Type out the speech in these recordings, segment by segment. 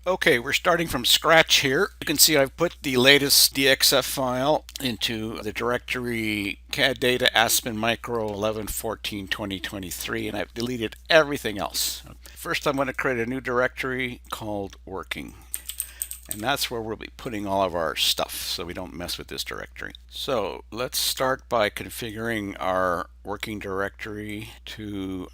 Okay, we're starting from scratch here. You can see I've put the latest DXF file into the directory CAD data Aspen Micro 11.14.2023, and I've deleted everything else. First, I'm going to create a new directory called working. And that's where we'll be putting all of our stuff so we don't mess with this directory. So let's start by configuring our working directory to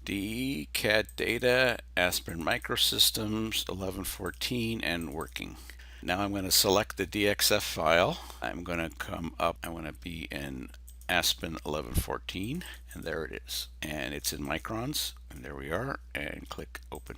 D CAD data Aspen Microsystems 11.14 and working. Now I'm going to select the DXF file. I'm going to come up, I want to be in Aspen 11.14, and there it is. And it's in microns, and there we are, and click open.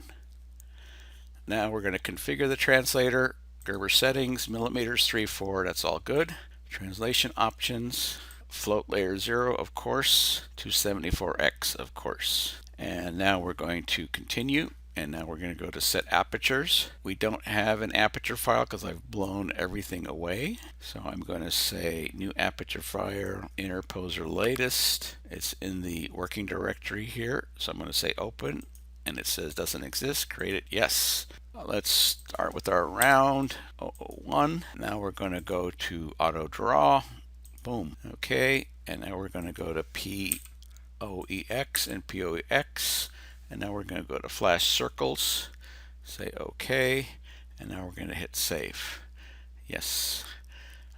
Now we're going to configure the translator, Gerber settings, millimeters 3/4, that's all good. Translation options, float layer 0, of course, 274x, of course. And now we're going to continue, and now we're going to go to set apertures. We don't have an aperture file because I've blown everything away. So I'm going to say new aperture file, interposer latest. It's in the working directory here. So I'm going to say open, and it says doesn't exist. Create it, yes. Let's start with our round 001. Now we're going to go to auto draw. Boom. Okay. And now we're going to go to POEX and POEX. And now we're going to go to flash circles. Say OK. And now we're going to hit save. Yes.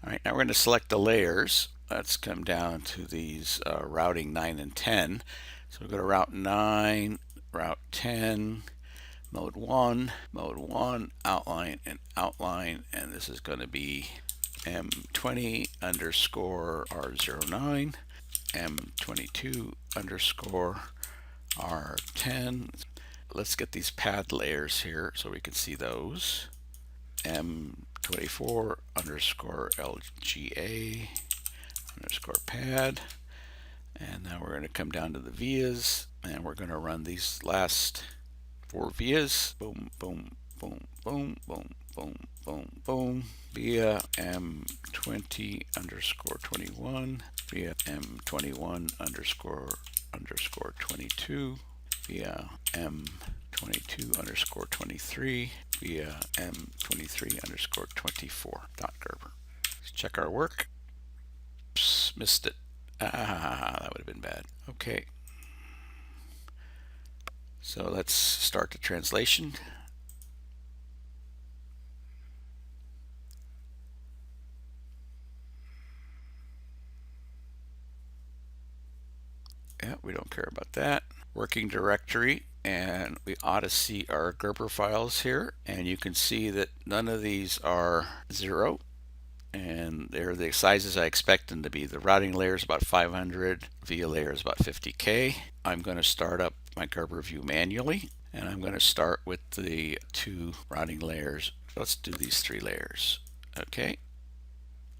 All right. Now we're going to select the layers. Let's come down to these routing 9 and 10. So we go to route 9, route 10. Mode 1, outline, and this is going to be M20 underscore R09, M22 underscore R10. Let's get these pad layers here so we can see those. M24 underscore LGA underscore pad. And now we're going to come down to the vias, and we're going to run these last 4 vias. Boom, boom, boom, boom, boom, boom, boom, boom. Via M20 underscore 21. Via M21 underscore 22. Via M22 underscore 23. Via M23 underscore 24. Gerber. Let's check our work. Oops, missed it. That would have been bad. Okay. So let's start the translation. Yeah, we don't care about that. Working directory, and we ought to see our Gerber files here, and you can see that none of these are 0, and they're the sizes I expect them to be. The routing layer is about 500, via layer is about 50K. I'm going to start up my Gerber view manually, and I'm going to start with the 2 routing layers. Let's do these 3 layers. Okay,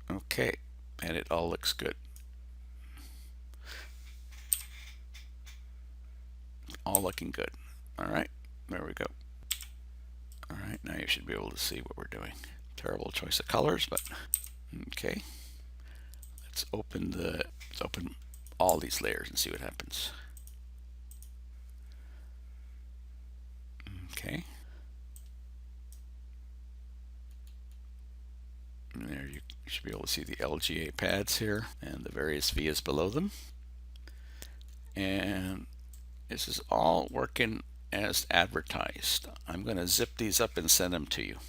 and it all looks good. All looking good. All right, there we go. All right, now you should be able to see what we're doing. Terrible choice of colors, but okay. Let's open all these layers and see what happens. Okay. And there you should be able to see the LGA pads here and the various vias below them. And this is all working as advertised. I'm going to zip these up and send them to you.